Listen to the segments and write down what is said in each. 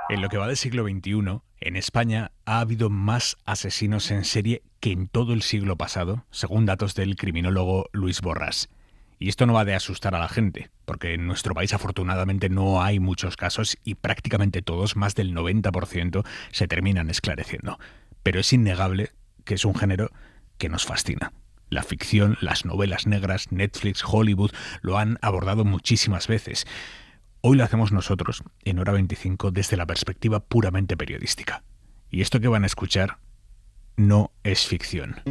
En lo que va del siglo XXI, en España ha habido más asesinos en serie que en todo el siglo pasado, según datos del criminólogo Luis Borràs. Y esto no va de asustar a la gente, porque en nuestro país afortunadamente no hay muchos casos y prácticamente todos, más del 90%, se terminan esclareciendo. Pero es innegable que es un género que nos fascina. La ficción, las novelas negras, Netflix, Hollywood lo han abordado muchísimas veces. Hoy lo hacemos nosotros, en Hora 25, desde la perspectiva puramente periodística. Y esto que van a escuchar no es ficción.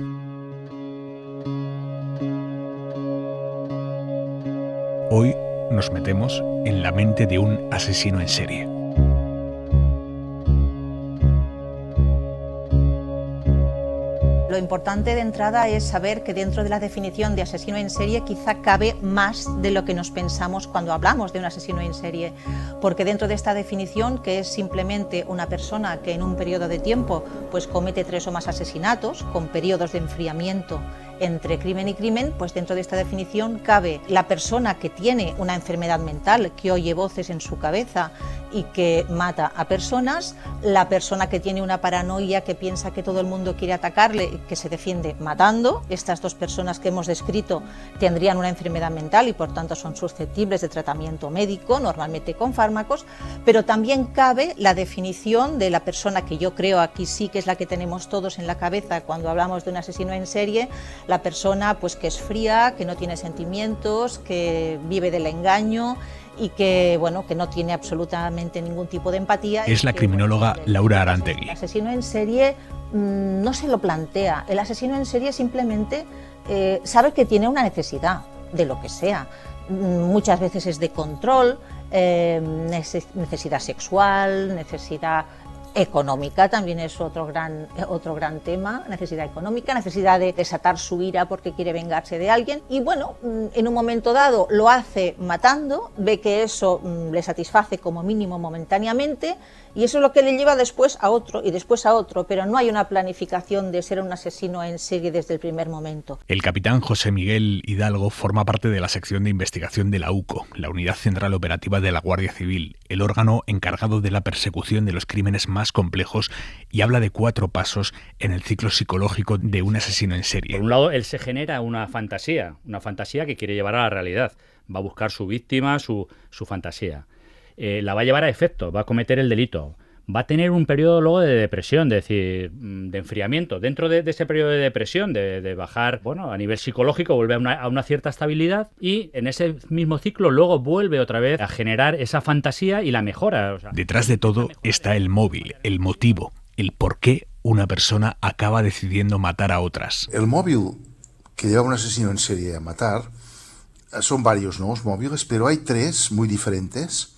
Hoy nos metemos en la mente de un asesino en serie. Lo importante de entrada es saber que dentro de la definición de asesino en serie quizá cabe más de lo que nos pensamos cuando hablamos de un asesino en serie, porque dentro de esta definición, que es simplemente una persona que en un periodo de tiempo pues comete 3 o más asesinatos, con periodos de enfriamiento entre crimen y crimen, pues dentro de esta definición cabe la persona que tiene una enfermedad mental, que oye voces en su cabeza y que mata a personas, la persona que tiene una paranoia, que piensa que todo el mundo quiere atacarle y que se defiende matando. Estas dos personas que hemos descrito tendrían una enfermedad mental y por tanto son susceptibles de tratamiento médico, normalmente con fármacos, pero también cabe la definición de la persona que yo creo aquí sí que es la que tenemos todos en la cabeza cuando hablamos de un asesino en serie, la persona pues que es fría, que no tiene sentimientos, que vive del engaño y que bueno, que no tiene absolutamente ningún tipo de empatía. Es la criminóloga Laura Arantegui. El asesino en serie no se lo plantea. El asesino en serie simplemente sabe que tiene una necesidad de lo que sea. Muchas veces es de control, necesidad sexual, necesidad económica, también es otro gran tema, necesidad económica, necesidad de desatar su ira porque quiere vengarse de alguien y bueno, en un momento dado lo hace matando, ve que eso le satisface como mínimo momentáneamente y eso es lo que le lleva después a otro y después a otro, pero no hay una planificación de ser un asesino en serie desde el primer momento. El capitán José Miguel Hidalgo forma parte de la sección de investigación de la UCO, la Unidad Central Operativa de la Guardia Civil, el órgano encargado de la persecución de los crímenes más complejos, y habla de 4 pasos en el ciclo psicológico de un asesino en serie. Por un lado, él se genera una fantasía que quiere llevar a la realidad. Va a buscar su víctima, su fantasía. La va a llevar a efecto, va a cometer el delito. Va a tener un periodo luego de depresión, es decir, de enfriamiento. Dentro de ese periodo de depresión, de bajar, bueno, a nivel psicológico, vuelve a una cierta estabilidad y en ese mismo ciclo luego vuelve otra vez a generar esa fantasía y la mejora. O sea, detrás de todo está el móvil, el motivo, el por qué una persona acaba decidiendo matar a otras. El móvil que lleva un asesino en serie a matar son varios, ¿no?, móviles, pero hay 3 muy diferentes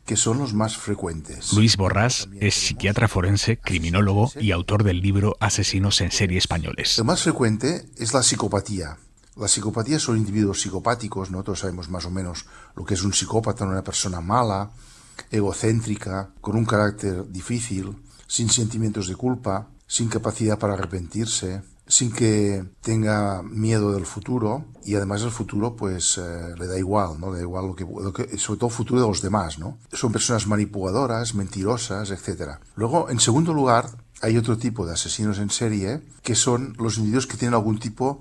que son los más frecuentes. Luis Borràs es psiquiatra forense, criminólogo y autor del libro Asesinos en serie españoles. El más frecuente es la psicopatía. La psicopatía son individuos psicopáticos, nosotros sabemos más o menos lo que es un psicópata, una persona mala, egocéntrica, con un carácter difícil, sin sentimientos de culpa, sin capacidad para arrepentirse, sin que tenga miedo del futuro y además el futuro pues le da igual, ¿no? Le da igual lo que sobre todo el futuro de los demás, ¿no? Son personas manipuladoras, mentirosas, etcétera. Luego, en segundo lugar, hay otro tipo de asesinos en serie que son los individuos que tienen algún tipo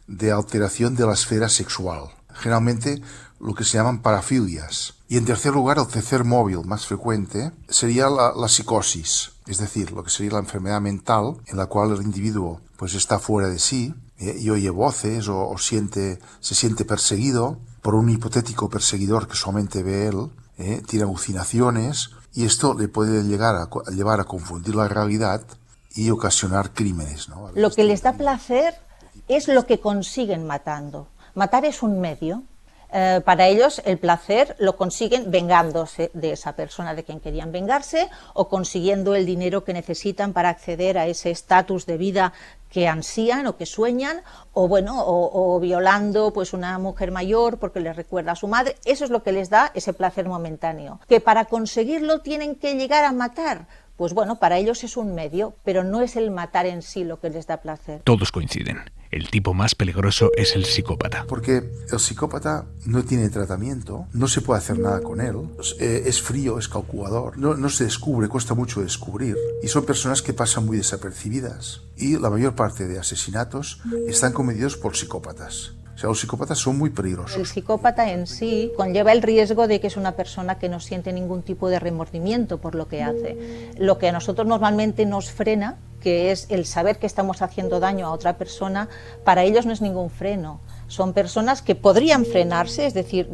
de alteración de la esfera sexual. Generalmente lo que se llaman parafilias. Y en tercer lugar, el tercer móvil más frecuente sería la psicosis, es decir, lo que sería la enfermedad mental en la cual el individuo pues está fuera de sí y oye voces o se siente perseguido por un hipotético perseguidor que solamente ve él, tiene alucinaciones y esto le puede llevar a confundir la realidad y ocasionar crímenes, ¿no? Lo que les da placer es lo que consiguen matando. Matar es un medio. Para ellos el placer lo consiguen vengándose de esa persona de quien querían vengarse o consiguiendo el dinero que necesitan para acceder a ese estatus de vida que ansían o que sueñan o bueno o violando pues una mujer mayor porque les recuerda a su madre. Eso es lo que les da ese placer momentáneo. Que para conseguirlo tienen que llegar a matar. Pues bueno, para ellos es un medio, pero no es el matar en sí lo que les da placer. Todos coinciden. el tipo más peligroso es el psicópata. Porque el psicópata no tiene tratamiento, no se puede hacer nada con él, es frío, es calculador, no se descubre, cuesta mucho descubrir, y son personas que pasan muy desapercibidas. Y la mayor parte de asesinatos están cometidos por psicópatas. O sea, los psicópatas son muy peligrosos. El psicópata en sí conlleva el riesgo de que es una persona que no siente ningún tipo de remordimiento por lo que hace. Lo que a nosotros normalmente nos frena, que es el saber que estamos haciendo daño a otra persona, para ellos no es ningún freno. Son personas que podrían frenarse, es decir,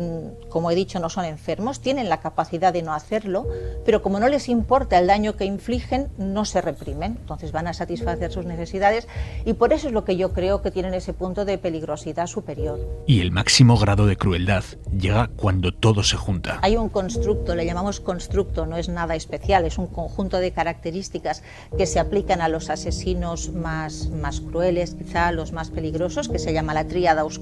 como he dicho, no son enfermos, tienen la capacidad de no hacerlo, pero como no les importa el daño que infligen, no se reprimen, entonces van a satisfacer sus necesidades, y por eso es lo que yo creo que tienen ese punto de peligrosidad superior. Y el máximo grado de crueldad llega cuando todo se junta. Hay un constructo, le llamamos constructo, no es nada especial, es un conjunto de características que se aplican a los asesinos más crueles, quizá los más peligrosos, que se llama la tríada oscura.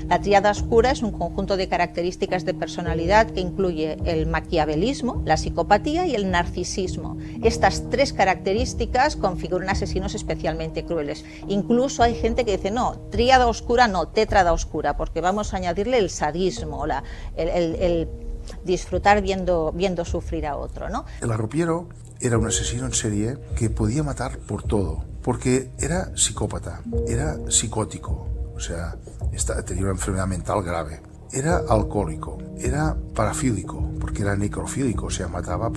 La tríada oscura es un conjunto de características de personalidad que incluye el maquiavelismo, la psicopatía y el narcisismo. Estas tres características configuran asesinos especialmente crueles. Incluso hay gente que dice, no, tríada oscura no, tétrada oscura, porque vamos a añadirle el sadismo, el disfrutar viendo sufrir a otro, ¿no? El arropiero era un asesino en serie que podía matar por todo, porque era psicópata, era psicótico, o sea, tenía una enfermedad mental grave. Era alcohólico, era parafílico, porque era necrofílico, o sea, mataba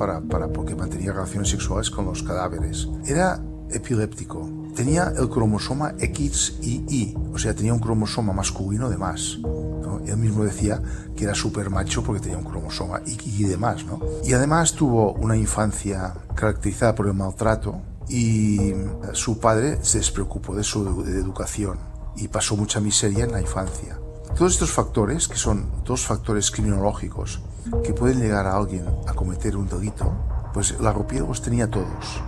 porque mantenía relaciones sexuales con los cadáveres. Era epiléptico, tenía el cromosoma X y Y, o sea, tenía un cromosoma masculino de más, ¿no? Él mismo decía que era súper macho porque tenía un cromosoma Y de más, ¿no? Y además tuvo una infancia caracterizada por el maltrato y su padre se despreocupó de su educación y pasó mucha miseria en la infancia. Todos estos factores, que son dos factores criminológicos que pueden llegar a alguien a cometer un delito, pues el arropiero los tenía todos.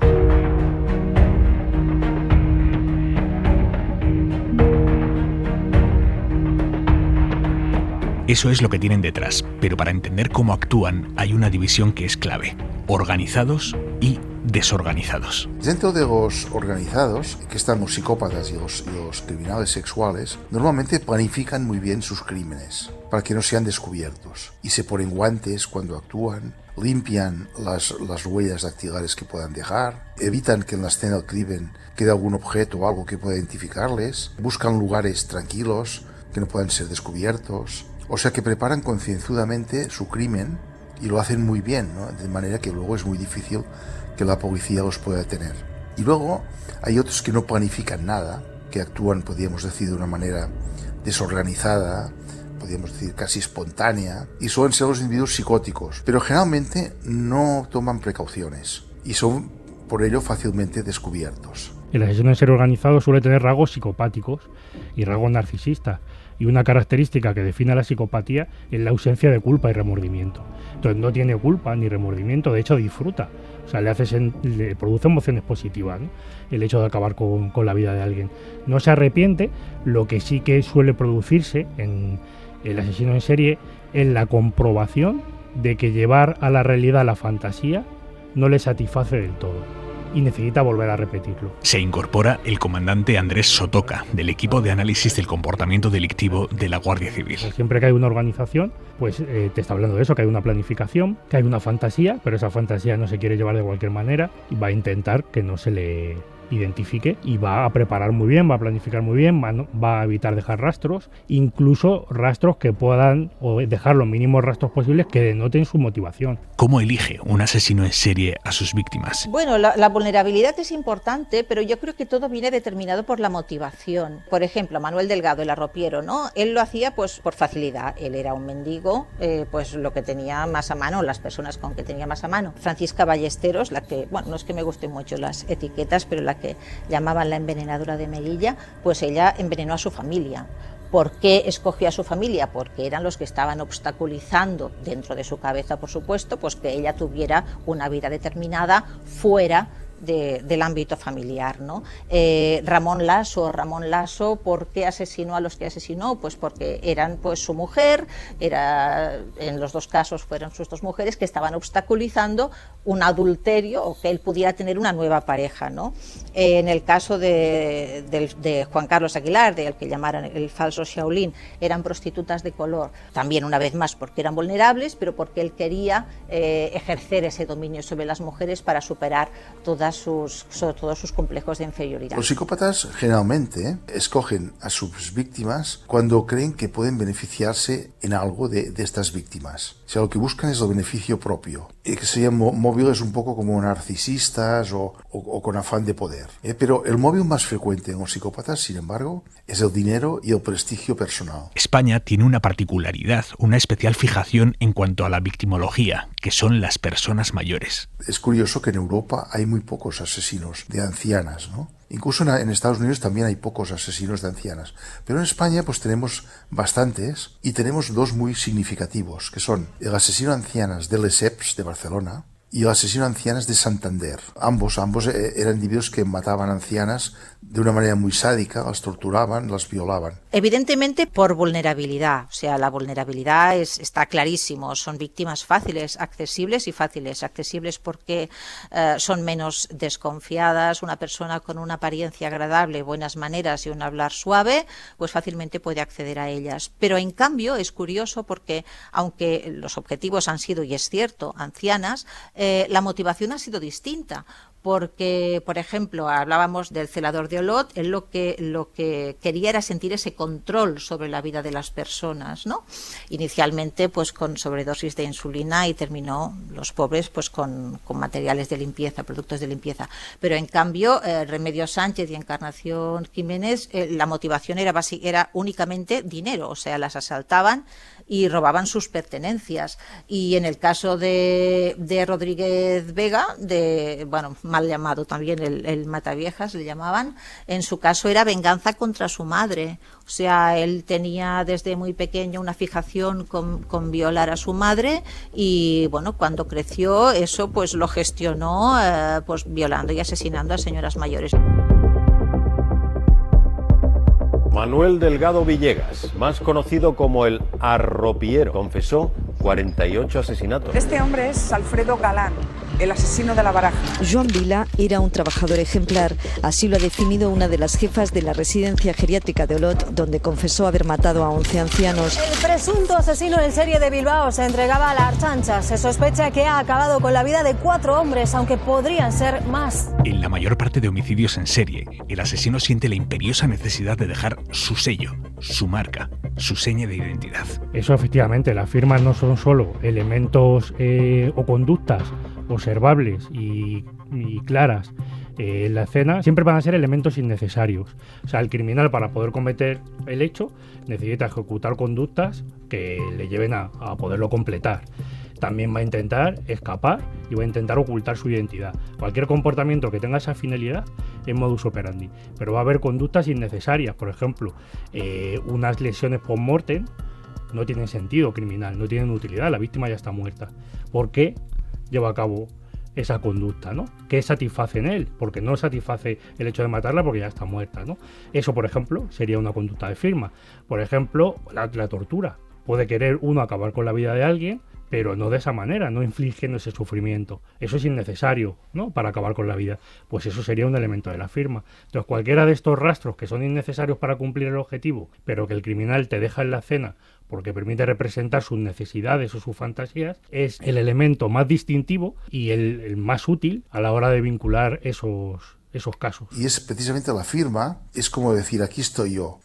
Eso es lo que tienen detrás, pero para entender cómo actúan hay una división que es clave: organizados y desorganizados. Dentro de los organizados, que están los psicópatas y los criminales sexuales, normalmente planifican muy bien sus crímenes para que no sean descubiertos y se ponen guantes cuando actúan, limpian las huellas dactilares que puedan dejar, evitan que en la escena del crimen quede algún objeto o algo que pueda identificarles, buscan lugares tranquilos que no puedan ser descubiertos, o sea que preparan concienzudamente su crimen y lo hacen muy bien, ¿no? De manera que luego es muy difícil que la policía los pueda detener. Y luego hay otros que no planifican nada, que actúan, podríamos decir, de una manera desorganizada, podríamos decir casi espontánea, y suelen ser los individuos psicóticos, pero generalmente no toman precauciones y son por ello fácilmente descubiertos. El asesino en serie organizado suele tener rasgos psicopáticos y rasgos narcisistas, y una característica que define a la psicopatía es la ausencia de culpa y remordimiento. Entonces no tiene culpa ni remordimiento, de hecho disfruta, o sea, le produce emociones positivas, ¿no? El hecho de acabar con la vida de alguien. No se arrepiente. Lo que sí que suele producirse en el asesino en serie es la comprobación de que llevar a la realidad la fantasía no le satisface del todo y necesita volver a repetirlo. Se incorpora el comandante Andrés Sotoca, del equipo de análisis del comportamiento delictivo de la Guardia Civil. Siempre que hay una organización, pues te está hablando de eso, que hay una planificación, que hay una fantasía, pero esa fantasía no se quiere llevar de cualquier manera y va a intentar que no se le identifique y va a preparar muy bien, va a planificar muy bien, va a evitar dejar rastros, incluso rastros que puedan o dejar los mínimos rastros posibles que denoten su motivación. ¿Cómo elige un asesino en serie a sus víctimas? Bueno, la vulnerabilidad es importante, pero yo creo que todo viene determinado por la motivación. Por ejemplo, Manuel Delgado, el arropiero, ¿no? Él lo hacía pues por facilidad. Él era un mendigo, pues lo que tenía más a mano, las personas con que tenía más a mano. Francisca Ballesteros, la que, bueno, no es que me gusten mucho las etiquetas, pero la que llamaban la envenenadora de Melilla, pues ella envenenó a su familia. ¿Por qué escogió a su familia? Porque eran los que estaban obstaculizando, dentro de su cabeza por supuesto, pues que ella tuviera una vida determinada fuera del ámbito familiar, ¿no? Ramón Lasso, ¿por qué asesinó a los que asesinó? Pues porque eran pues su mujer, en los dos casos fueron sus dos mujeres que estaban obstaculizando un adulterio o que él pudiera tener una nueva pareja, ¿no? En el caso de Juan Carlos Aguilar, del que llamaron el falso Shaolin, eran prostitutas de color, también una vez más porque eran vulnerables, pero porque él quería ejercer ese dominio sobre las mujeres para superar sobre todo sus complejos de inferioridad. Los psicópatas generalmente escogen a sus víctimas cuando creen que pueden beneficiarse en algo de estas víctimas. O sea, lo que buscan es el beneficio propio. Y que serían móviles un poco como narcisistas o con afán de poder. Pero el móvil más frecuente en los psicópatas, sin embargo, es el dinero y el prestigio personal. España tiene una particularidad, una especial fijación en cuanto a la victimología, que son las personas mayores. Es curioso que en Europa hay muy pocos asesinos de ancianas, ¿no? Incluso en Estados Unidos también hay pocos asesinos de ancianas. Pero en España pues tenemos bastantes y tenemos dos muy significativos, que son el asesino de ancianas de Lesseps, de Barcelona, y el asesino de ancianas de Santander. Ambos eran individuos que mataban ancianas de una manera muy sádica, las torturaban, las violaban. Evidentemente por vulnerabilidad, o sea, la vulnerabilidad está clarísimo, son víctimas fáciles, accesibles porque son menos desconfiadas, una persona con una apariencia agradable, buenas maneras y un hablar suave, pues fácilmente puede acceder a ellas. Pero en cambio es curioso porque, aunque los objetivos han sido, y es cierto, ancianas, la motivación ha sido distinta. Porque, por ejemplo, hablábamos del celador de Olot, él lo que quería era sentir ese control sobre la vida de las personas, ¿no? Inicialmente, pues con sobredosis de insulina y terminó, los pobres, pues con materiales de limpieza, productos de limpieza. Pero en cambio, Remedios Sánchez y Encarnación Jiménez, la motivación era únicamente dinero, o sea, las asaltaban y robaban sus pertenencias. Y en el caso de Rodríguez Vega, mal llamado también el Mataviejas, le llamaban, en su caso era venganza contra su madre. O sea, él tenía desde muy pequeño una fijación con violar a su madre y, bueno, cuando creció eso pues lo gestionó pues violando y asesinando a señoras mayores. Manuel Delgado Villegas, más conocido como el Arropiero, confesó 48 asesinatos. Este hombre es Alfredo Galán, el asesino de la Baraja. Joan Vila era un trabajador ejemplar, así lo ha definido una de las jefas de la residencia geriátrica de Olot, donde confesó haber matado a 11 ancianos. El presunto asesino en serie de Bilbao se entregaba a la Archancha. Se sospecha que ha acabado con la vida de 4 hombres, aunque podrían ser más. En la mayor parte de homicidios en serie, el asesino siente la imperiosa necesidad de dejar su sello, su marca, su seña de identidad. Eso efectivamente, las firmas no son solo elementos o conductas observables y claras en la escena, siempre van a ser elementos innecesarios. O sea, el criminal, para poder cometer el hecho, necesita ejecutar conductas que le lleven a poderlo completar. También va a intentar escapar y va a intentar ocultar su identidad. Cualquier comportamiento que tenga esa finalidad es modus operandi, pero va a haber conductas innecesarias. Por ejemplo, unas lesiones post-mortem no tienen sentido criminal, no tienen utilidad, la víctima ya está muerta. ¿Por qué lleva a cabo esa conducta, ¿no? ¿Qué satisface en él? Porque no satisface el hecho de matarla porque ya está muerta, ¿no? Eso, por ejemplo, sería una conducta de firma. Por ejemplo, la tortura. Puede querer uno acabar con la vida de alguien, pero no de esa manera, no infligiendo ese sufrimiento. Eso es innecesario, ¿no?, para acabar con la vida. Pues eso sería un elemento de la firma. Entonces, cualquiera de estos rastros que son innecesarios para cumplir el objetivo, pero que el criminal te deja en la escena porque permite representar sus necesidades o sus fantasías, es el elemento más distintivo y el más útil a la hora de vincular esos casos. Y es precisamente la firma, es como decir, aquí estoy yo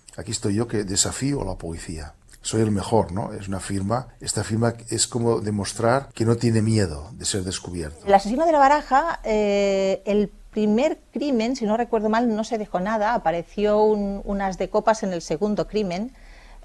que desafío a la policía. Soy el mejor, ¿no? Es una firma. Esta firma es como demostrar que no tiene miedo de ser descubierto. El asesino de la Baraja, el primer crimen, si no recuerdo mal, no se dejó nada. Apareció unas de copas en el segundo crimen.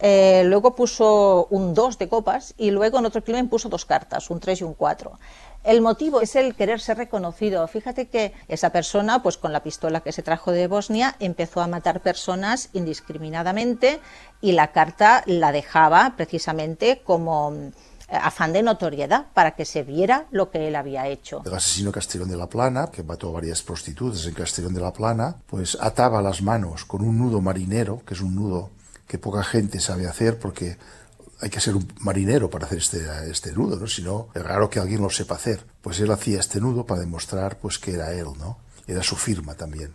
Luego puso un 2 de copas y luego en otro crimen puso 2 cartas, un 3 y un 4. El motivo es el querer ser reconocido. Fíjate que esa persona, pues con la pistola que se trajo de Bosnia, empezó a matar personas indiscriminadamente y la carta la dejaba precisamente como afán de notoriedad, para que se viera lo que él había hecho. El asesino Castellón de la Plana, que mató a varias prostitutas en Castellón de la Plana, pues ataba las manos con un nudo marinero, que es un nudo que poca gente sabe hacer porque hay que ser un marinero para hacer este nudo, ¿no? Si no, es raro que alguien lo sepa hacer. Pues él hacía este nudo para demostrar pues que era él, ¿no? Era su firma también.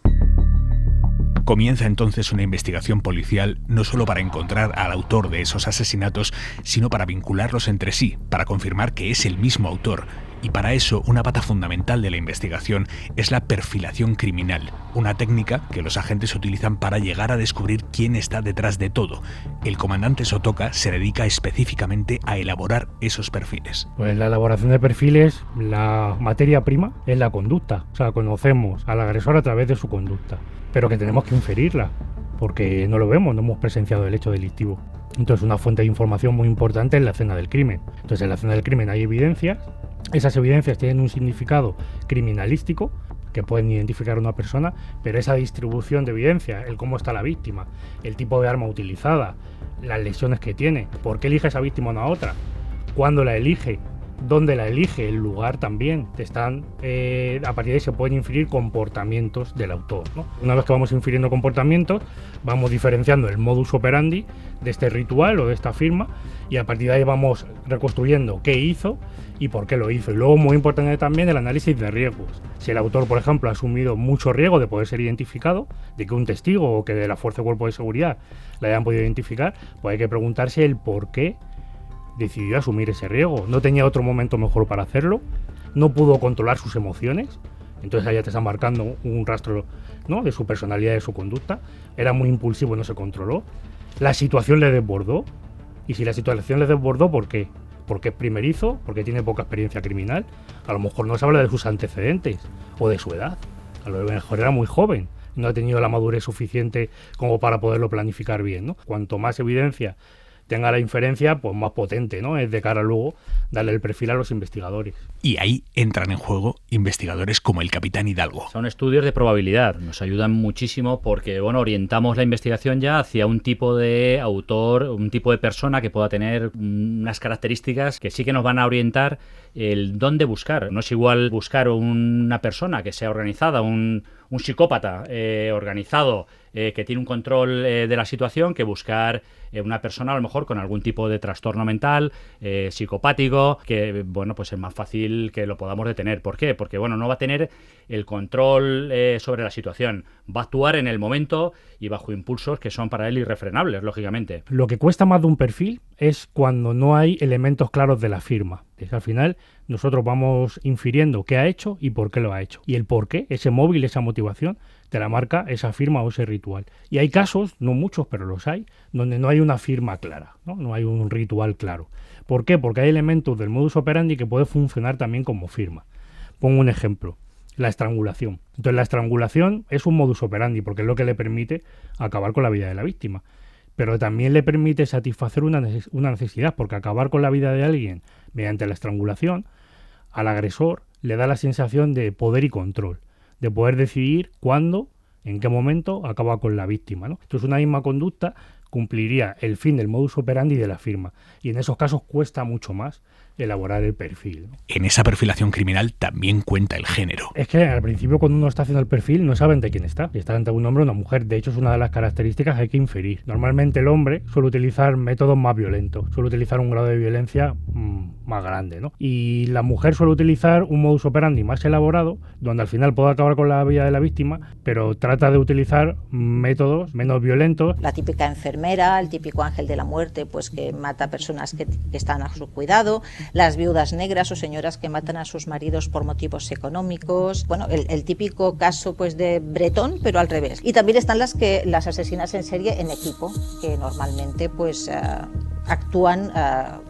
Comienza entonces una investigación policial no solo para encontrar al autor de esos asesinatos, sino para vincularlos entre sí, para confirmar que es el mismo autor. Y para eso, una pata fundamental de la investigación es la perfilación criminal, una técnica que los agentes utilizan para llegar a descubrir quién está detrás de todo. El comandante Sotoka se dedica específicamente a elaborar esos perfiles. Pues la elaboración de perfiles, la materia prima es la conducta. O sea, conocemos al agresor a través de su conducta, pero que tenemos que inferirla, porque no lo vemos, no hemos presenciado el hecho delictivo. Entonces, una fuente de información muy importante es la escena del crimen. Entonces, en la escena del crimen hay evidencias. Esas evidencias tienen un significado criminalístico, que pueden identificar a una persona, pero esa distribución de evidencia, el cómo está la víctima, el tipo de arma utilizada, las lesiones que tiene, por qué elige a esa víctima o no a otra, cuándo la elige, dónde la elige, el lugar también, a partir de ahí se pueden inferir comportamientos del autor, ¿no? Una vez que vamos infiriendo comportamientos, vamos diferenciando el modus operandi de este ritual o de esta firma, y a partir de ahí vamos reconstruyendo qué hizo y por qué lo hizo. Y luego, muy importante también, el análisis de riesgos. Si el autor, por ejemplo, ha asumido mucho riesgo de poder ser identificado, de que un testigo o que de la fuerza de cuerpo de seguridad la hayan podido identificar, pues hay que preguntarse el por qué decidió asumir ese riesgo. No tenía otro momento mejor para hacerlo, no pudo controlar sus emociones, entonces ahí ya te está marcando un rastro, ¿no?, de su personalidad y de su conducta. Era muy impulsivo y no se controló. La situación le desbordó, y si la situación le desbordó, ¿por qué? Porque es primerizo, porque tiene poca experiencia criminal, a lo mejor no se habla de sus antecedentes o de su edad, a lo mejor era muy joven, no ha tenido la madurez suficiente como para poderlo planificar bien, ¿no? Cuanto más evidencia tenga la inferencia, pues más potente, ¿no?, es de cara luego darle el perfil a los investigadores. Y ahí entran en juego investigadores como el capitán Hidalgo. Son estudios de probabilidad, nos ayudan muchísimo porque, bueno, orientamos la investigación ya hacia un tipo de autor, un tipo de persona que pueda tener unas características que sí que nos van a orientar el dónde buscar. No es igual buscar una persona que sea organizada, un psicópata organizado, que tiene un control de la situación, que buscar una persona a lo mejor con algún tipo de trastorno mental, psicopático, que, bueno, pues es más fácil que lo podamos detener. ¿Por qué? Porque, bueno, no va a tener el control sobre la situación, va a actuar en el momento y bajo impulsos que son para él irrefrenables, lógicamente. Lo que cuesta más de un perfil es cuando no hay elementos claros de la firma. Al final nosotros vamos infiriendo qué ha hecho y por qué lo ha hecho. Y el por qué, ese móvil, esa motivación, te la marca esa firma o ese ritual. Y hay casos, no muchos, pero los hay, donde no hay una firma clara, ¿no? No hay un ritual claro. ¿Por qué? Porque hay elementos del modus operandi que puede funcionar también como firma. Pongo un ejemplo, la estrangulación. Entonces la estrangulación es un modus operandi porque es lo que le permite acabar con la vida de la víctima. Pero también le permite satisfacer una necesidad, porque acabar con la vida de alguien mediante la estrangulación, al agresor le da la sensación de poder y control, de poder decidir cuándo, en qué momento acaba con la víctima, ¿no? Entonces una misma conducta cumpliría el fin del modus operandi de la firma, y en esos casos cuesta mucho más elaborar el perfil, ¿no? En esa perfilación criminal también cuenta el género. Es que al principio, cuando uno está haciendo el perfil, no saben de quién está. Si está ante un hombre o una mujer. De hecho, es una de las características que hay que inferir. Normalmente el hombre suele utilizar métodos más violentos, suele utilizar un grado de violencia más grande, ¿no? Y la mujer suele utilizar un modus operandi más elaborado, donde al final puede acabar con la vida de la víctima, pero trata de utilizar métodos menos violentos. La típica enfermera, el típico ángel de la muerte, pues que mata a personas que están a su cuidado. Las viudas negras o señoras que matan a sus maridos por motivos económicos. Bueno, el típico caso pues de Bretón, pero al revés. Y también están las asesinas en serie en equipo, que normalmente pues actúan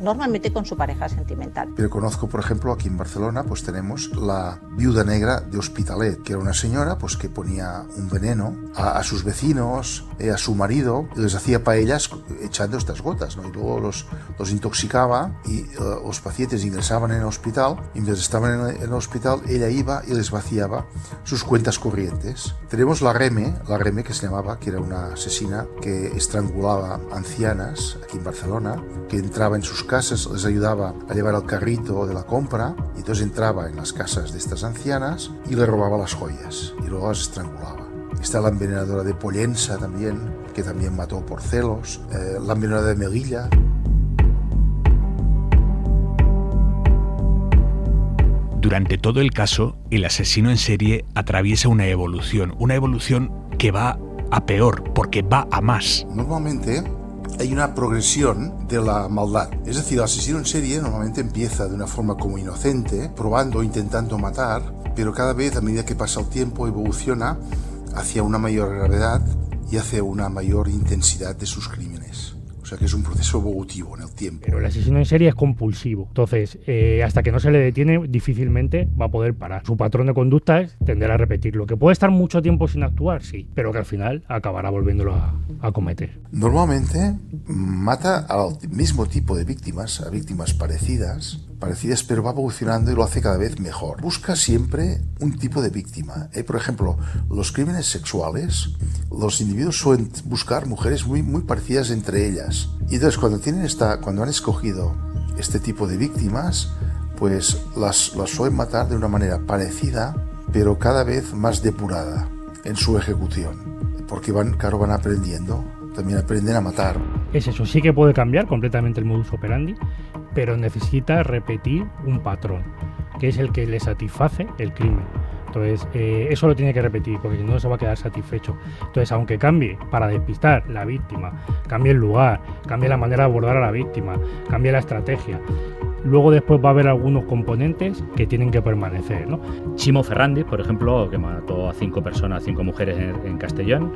normalmente con su pareja sentimental. Pero conozco, por ejemplo, aquí en Barcelona pues tenemos la viuda negra de Hospitalet, que era una señora pues que ponía un veneno a sus vecinos, a su marido, y les hacía paellas echando estas gotas, ¿no? Y luego los intoxicaba y los pacientes ingresaban en el hospital, y mientras estaban en el hospital ella iba y les vaciaba sus cuentas corrientes. Tenemos la Reme que se llamaba, que era una asesina que estrangulaba ancianas aquí en Barcelona, persona que entraba en sus casas, les ayudaba a llevar el carrito de la compra, y entonces entraba en las casas de estas ancianas y le robaba las joyas y luego las estrangulaba. Está la envenenadora de Pollensa también, que también mató por celos, la envenenadora de Melilla. Durante todo el caso, el asesino en serie atraviesa una evolución que va a peor, porque va a más. Normalmente hay una progresión de la maldad. Es decir, el asesino en serie normalmente empieza de una forma como inocente, probando, intentando matar, pero cada vez a medida que pasa el tiempo evoluciona hacia una mayor gravedad y hacia una mayor intensidad de sus crímenes. O sea que es un proceso evolutivo en el tiempo. Pero el asesino en serie es compulsivo. Entonces, hasta que no se le detiene, difícilmente va a poder parar. Su patrón de conducta es tender a repetirlo. Que puede estar mucho tiempo sin actuar, sí, pero que al final acabará volviéndolo a cometer. Normalmente mata al mismo tipo de víctimas, a víctimas parecidas, pero va evolucionando y lo hace cada vez mejor. Busca siempre un tipo de víctima. Por ejemplo, los crímenes sexuales, los individuos suelen buscar mujeres muy parecidas entre ellas. Y entonces cuando han escogido este tipo de víctimas, pues las suelen matar de una manera parecida, pero cada vez más depurada en su ejecución. Porque van aprendiendo, también aprenden a matar. Es eso, sí que puede cambiar completamente el modus operandi, pero necesita repetir un patrón, que es el que le satisface el crimen. Entonces, eso lo tiene que repetir, porque si no se va a quedar satisfecho. Entonces, aunque cambie para despistar la víctima, cambie el lugar, cambie la manera de abordar a la víctima, cambie la estrategia, luego después va a haber algunos componentes que tienen que permanecer, ¿no? Chimo Ferrandi, por ejemplo, que mató a 5 mujeres en Castellón,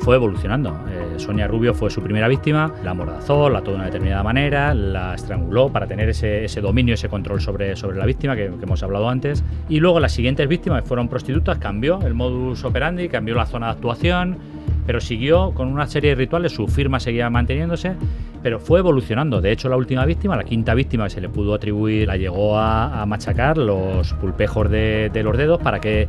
fue evolucionando. Sonia Rubio fue su primera víctima, la amordazó, la ató de una determinada manera, la estranguló para tener ese dominio, ese control sobre la víctima que hemos hablado antes. Y luego las siguientes víctimas fueron prostitutas, cambió el modus operandi, cambió la zona de actuación, pero siguió con una serie de rituales, su firma seguía manteniéndose, pero fue evolucionando. De hecho, la última víctima, la quinta víctima que se le pudo atribuir, la llegó a machacar los pulpejos de los dedos para que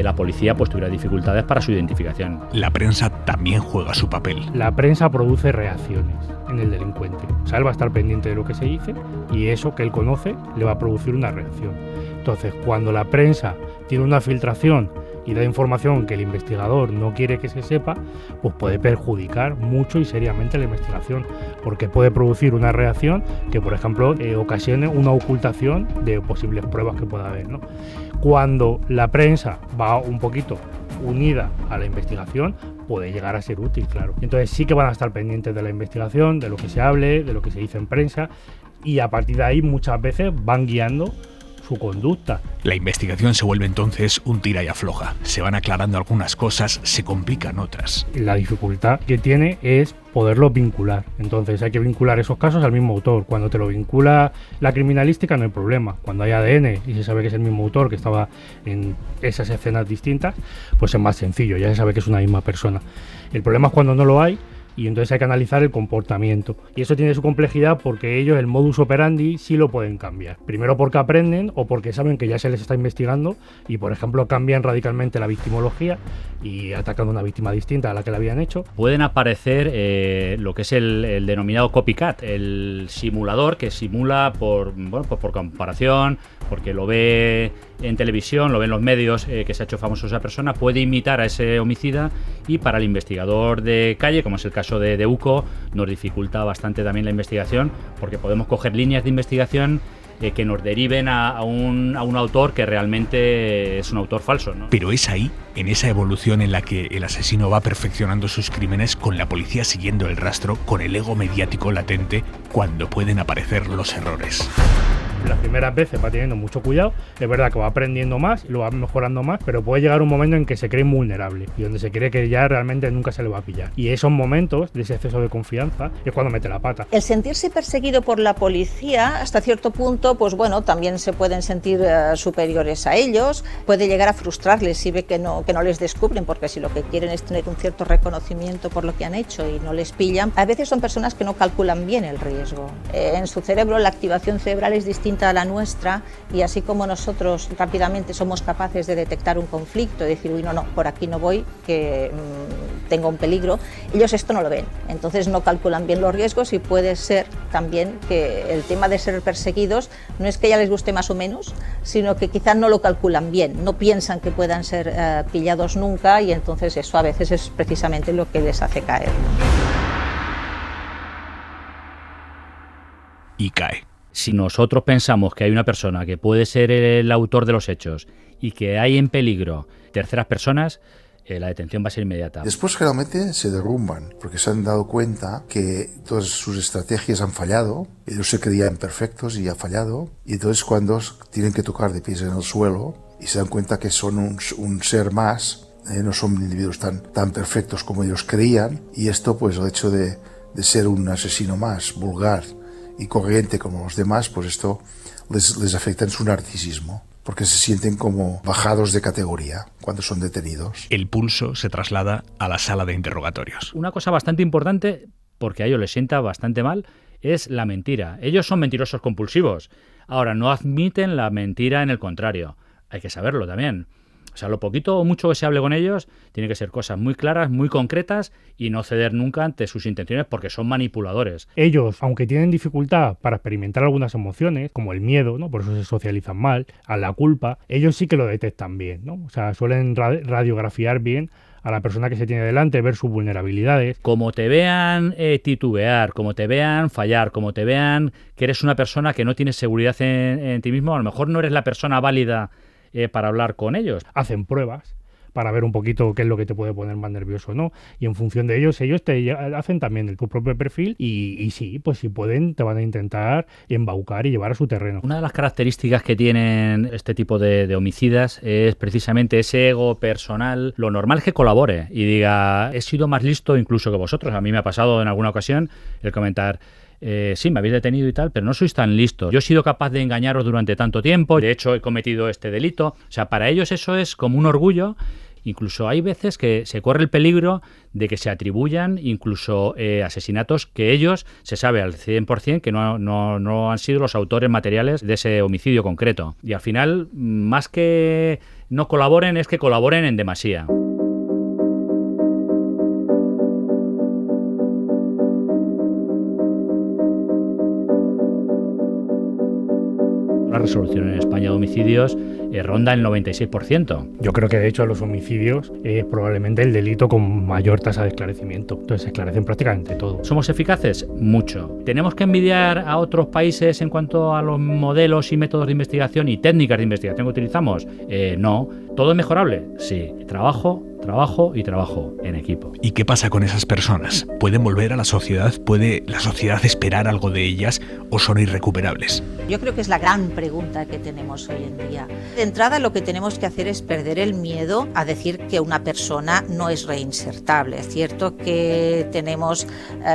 la policía pues tuviera dificultades para su identificación. La prensa también juega su papel. La prensa produce reacciones en el delincuente. O sea, él va a estar pendiente de lo que se dice y eso que él conoce le va a producir una reacción. Entonces, cuando la prensa tiene una filtración y da información que el investigador no quiere que se sepa, pues puede perjudicar mucho y seriamente la investigación, porque puede producir una reacción que, por ejemplo, ocasione una ocultación de posibles pruebas que pueda haber, ¿no? Cuando la prensa va un poquito unida a la investigación, puede llegar a ser útil, claro. Entonces sí que van a estar pendientes de la investigación, de lo que se hable, de lo que se dice en prensa, y a partir de ahí muchas veces van guiando su conducta. La investigación se vuelve entonces un tira y afloja. Se van aclarando algunas cosas, se complican otras. La dificultad que tiene es poderlos vincular. Entonces hay que vincular esos casos al mismo autor. Cuando te lo vincula la criminalística no hay problema. Cuando hay ADN y se sabe que es el mismo autor que estaba en esas escenas distintas, pues es más sencillo, ya se sabe que es una misma persona. El problema es cuando no lo hay, y entonces hay que analizar el comportamiento. Y eso tiene su complejidad porque ellos el modus operandi sí lo pueden cambiar. Primero porque aprenden o porque saben que ya se les está investigando y, por ejemplo, cambian radicalmente la victimología y atacan a una víctima distinta a la que le habían hecho. Pueden aparecer lo que es el denominado copycat, el simulador que simula por comparación, porque lo ve en televisión, lo ve en los medios, que se ha hecho famoso esa persona, puede imitar a ese homicida, y para el investigador de calle, como es el caso de Uco, nos dificulta bastante también la investigación, porque podemos coger líneas de investigación que nos deriven a un autor que realmente es un autor falso, ¿no? Pero es ahí, en esa evolución en la que el asesino va perfeccionando sus crímenes, con la policía siguiendo el rastro, con el ego mediático latente, cuando pueden aparecer los errores. Las primeras veces va teniendo mucho cuidado, es verdad que va aprendiendo más y lo va mejorando más, pero puede llegar un momento en que se cree vulnerable y donde se cree que ya realmente nunca se le va a pillar. Y esos momentos de ese exceso de confianza es cuando mete la pata. El sentirse perseguido por la policía, hasta cierto punto, pues bueno, también se pueden sentir superiores a ellos, puede llegar a frustrarles si ve que no les descubren, porque si lo que quieren es tener un cierto reconocimiento por lo que han hecho y no les pillan. A veces son personas que no calculan bien el riesgo. En su cerebro la activación cerebral es distinta a la nuestra, y así como nosotros rápidamente somos capaces de detectar un conflicto y decir, uy, no, por aquí no voy, que tenga un peligro, ellos esto no lo ven, entonces no calculan bien los riesgos y puede ser también que el tema de ser perseguidos no es que ya les guste más o menos, sino que quizás no lo calculan bien, no piensan que puedan ser pillados nunca y entonces eso a veces es precisamente lo que les hace caer. Y cae. Si nosotros pensamos que hay una persona que puede ser el autor de los hechos y que hay en peligro terceras personas, la detención va a ser inmediata. Después realmente se derrumban, porque se han dado cuenta que todas sus estrategias han fallado, ellos se creían perfectos y ha fallado, y entonces cuando tienen que tocar de pies en el suelo y se dan cuenta que son un ser más, no son individuos tan perfectos como ellos creían, y esto pues el hecho de ser un asesino más vulgar y corriente como los demás, pues esto les afecta en su narcisismo, porque se sienten como bajados de categoría cuando son detenidos. El pulso se traslada a la sala de interrogatorios. Una cosa bastante importante, porque a ellos les sienta bastante mal, es la mentira. Ellos son mentirosos compulsivos. Ahora, no admiten la mentira en el contrario. Hay que saberlo también. O sea, lo poquito o mucho que se hable con ellos tiene que ser cosas muy claras, muy concretas y no ceder nunca ante sus intenciones porque son manipuladores. Ellos, aunque tienen dificultad para experimentar algunas emociones, como el miedo, ¿no? Por eso se socializan mal, a la culpa, ellos sí que lo detectan bien, ¿no? O sea, suelen radiografiar bien a la persona que se tiene delante, ver sus vulnerabilidades. Como te vean titubear, como te vean fallar, como te vean que eres una persona que no tienes seguridad en ti mismo, a lo mejor no eres la persona válida para hablar con ellos. Hacen pruebas para ver un poquito qué es lo que te puede poner más nervioso, ¿no? Y en función de ellos te hacen también tu propio perfil y sí, pues si pueden, te van a intentar embaucar y llevar a su terreno. Una de las características que tienen este tipo de homicidas es precisamente ese ego personal. Lo normal es que colabore y diga, he sido más listo incluso que vosotros. A mí me ha pasado en alguna ocasión el comentar, sí, me habéis detenido y tal, pero no sois tan listos. Yo he sido capaz de engañaros durante tanto tiempo, de hecho he cometido este delito. O sea, para ellos eso es como un orgullo. Incluso hay veces que se corre el peligro de que se atribuyan incluso asesinatos que ellos se sabe al 100% que no han sido los autores materiales de ese homicidio concreto. Y al final, más que no colaboren, es que colaboren en demasía. La resolución en España de homicidios ronda el 96%. Yo creo que de hecho los homicidios es probablemente el delito con mayor tasa de esclarecimiento. Entonces se esclarecen prácticamente todo. ¿Somos eficaces? Mucho. ¿Tenemos que envidiar a otros países en cuanto a los modelos y métodos de investigación y técnicas de investigación que utilizamos? No. ¿Todo es mejorable? Sí. Trabajo en equipo. ¿Y qué pasa con esas personas? ¿Pueden volver a la sociedad? ¿Puede la sociedad esperar algo de ellas o son irrecuperables? Yo creo que es la gran pregunta que tenemos hoy en día. De entrada, lo que tenemos que hacer es perder el miedo a decir que una persona no es reinsertable. Es cierto que tenemos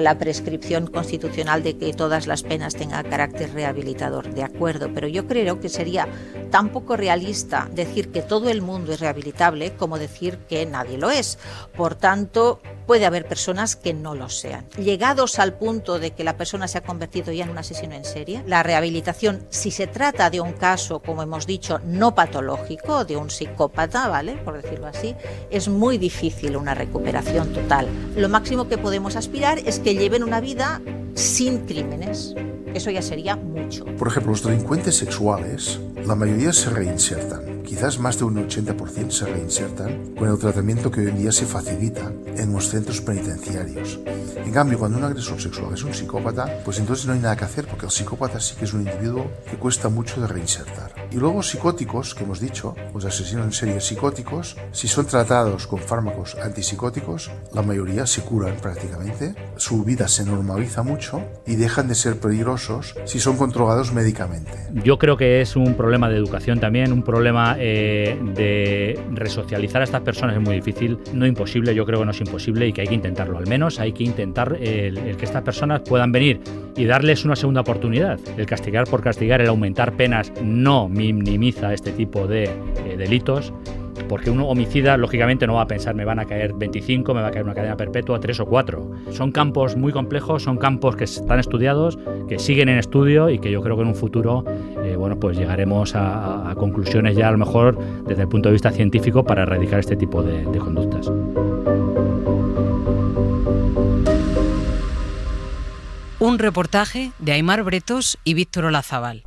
la prescripción constitucional de que todas las penas tengan carácter rehabilitador, de acuerdo, pero yo creo que sería tan poco realista decir que todo el mundo es rehabilitable como decir que nadie lo es. Por tanto, puede haber personas que no lo sean. Llegados al punto de que la persona se ha convertido ya en un asesino en serie, la rehabilitación, si se trata de un caso, como hemos dicho, no patológico, de un psicópata, ¿vale?, por decirlo así, es muy difícil una recuperación total. Lo máximo que podemos aspirar es que lleven una vida sin crímenes. Eso ya sería mucho. Por ejemplo, los delincuentes sexuales, la mayoría se reinsertan. Quizás más de un 80% se reinsertan con el tratamiento que hoy en día se facilita en los centros penitenciarios. En cambio, cuando un agresor sexual es un psicópata, pues entonces no hay nada que hacer, porque el psicópata sí que es un individuo que cuesta mucho de reinsertar. Y luego psicóticos, que hemos dicho, los asesinos en serie psicóticos, si son tratados con fármacos antipsicóticos, la mayoría se curan prácticamente, su vida se normaliza mucho y dejan de ser peligrosos si son controlados médicamente. Yo creo que es un problema de educación también, un problema de resocializar a estas personas es muy difícil, no imposible, yo creo que no es imposible y que hay que intentarlo, al menos hay que intentar el que estas personas puedan venir y darles una segunda oportunidad. El castigar por castigar, el aumentar penas no minimiza este tipo de delitos, porque un homicida lógicamente no va a pensar me van a caer 25, me va a caer una cadena perpetua, 3 o 4. Son campos muy complejos, son campos que están estudiados, que siguen en estudio y que yo creo que en un futuro pues llegaremos a conclusiones ya a lo mejor desde el punto de vista científico para erradicar este tipo de conductas. Un reportaje de Aimar Bretos y Víctor Olazábal.